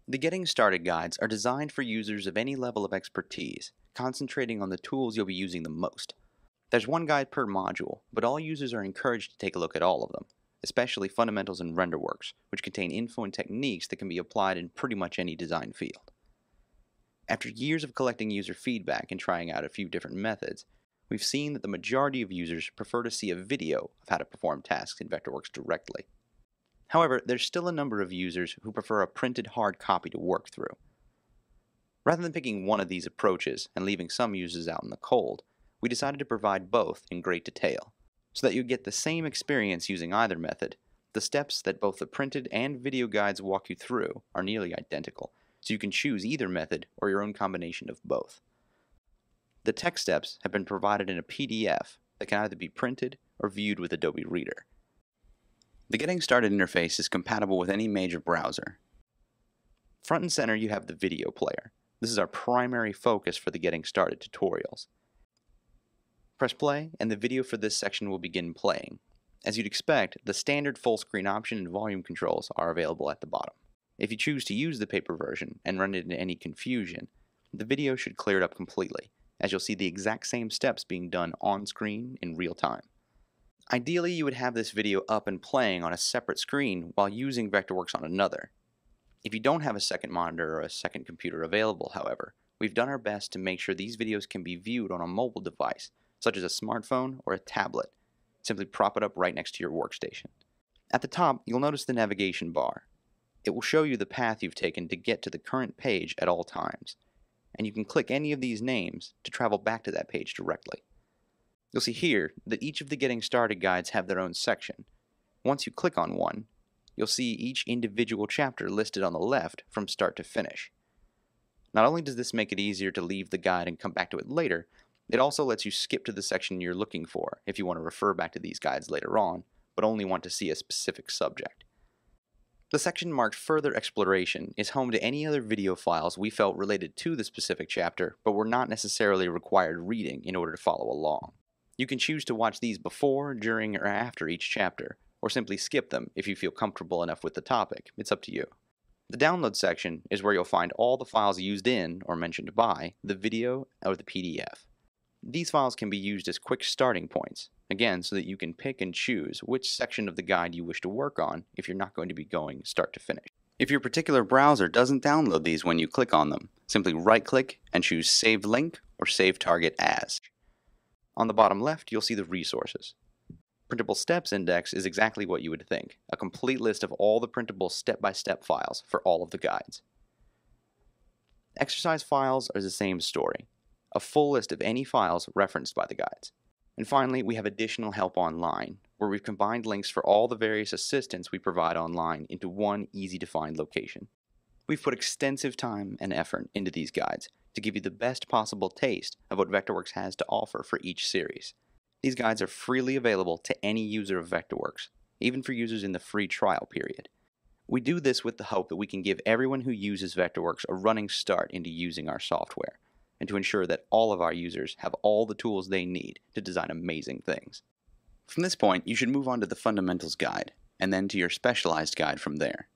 The Getting Started guides are designed for users of any level of expertise, concentrating on the tools you'll be using the most. There's one guide per module, but all users are encouraged to take a look at all of them, especially Fundamentals and RenderWorks, which contain info and techniques that can be applied in pretty much any design field. After years of collecting user feedback and trying out a few different methods, we've seen that the majority of users prefer to see a video of how to perform tasks in Vectorworks directly. However, there's still a number of users who prefer a printed hard copy to work through. Rather than picking one of these approaches and leaving some users out in the cold, we decided to provide both in great detail, so that you get the same experience using either method. The steps that both the printed and video guides walk you through are nearly identical, so you can choose either method or your own combination of both. The text steps have been provided in a PDF that can either be printed or viewed with Adobe Reader. The Getting Started interface is compatible with any major browser. Front and center you have the video player. This is our primary focus for the Getting Started tutorials. Press play and the video for this section will begin playing. As you'd expect, the standard full screen option and volume controls are available at the bottom. If you choose to use the paper version and run into any confusion, the video should clear it up completely, as you'll see the exact same steps being done on screen in real time. Ideally, you would have this video up and playing on a separate screen while using Vectorworks on another. If you don't have a second monitor or a second computer available, however, we've done our best to make sure these videos can be viewed on a mobile device, such as a smartphone or a tablet. Simply prop it up right next to your workstation. At the top, you'll notice the navigation bar. It will show you the path you've taken to get to the current page at all times, and you can click any of these names to travel back to that page directly. You'll see here that each of the Getting Started guides have their own section. Once you click on one, you'll see each individual chapter listed on the left from start to finish. Not only does this make it easier to leave the guide and come back to it later, it also lets you skip to the section you're looking for if you want to refer back to these guides later on, but only want to see a specific subject. The section marked Further Exploration is home to any other video files we felt related to the specific chapter, but were not necessarily required reading in order to follow along. You can choose to watch these before, during, or after each chapter, or simply skip them if you feel comfortable enough with the topic. It's up to you. The download section is where you'll find all the files used in, or mentioned by, the video or the PDF. These files can be used as quick starting points, again so that you can pick and choose which section of the guide you wish to work on if you're not going to be going start to finish. If your particular browser doesn't download these when you click on them, simply right-click and choose Save Link or Save Target As. On the bottom left, you'll see the resources. Printable Steps Index is exactly what you would think, a complete list of all the printable step-by-step files for all of the guides. Exercise files are the same story, a full list of any files referenced by the guides. And finally, we have additional help online, where we've combined links for all the various assistance we provide online into one easy-to-find location. We've put extensive time and effort into these guides to give you the best possible taste of what Vectorworks has to offer for each series. These guides are freely available to any user of Vectorworks, even for users in the free trial period. We do this with the hope that we can give everyone who uses Vectorworks a running start into using our software, and to ensure that all of our users have all the tools they need to design amazing things. From this point, you should move on to the Fundamentals guide, and then to your Specialized guide from there.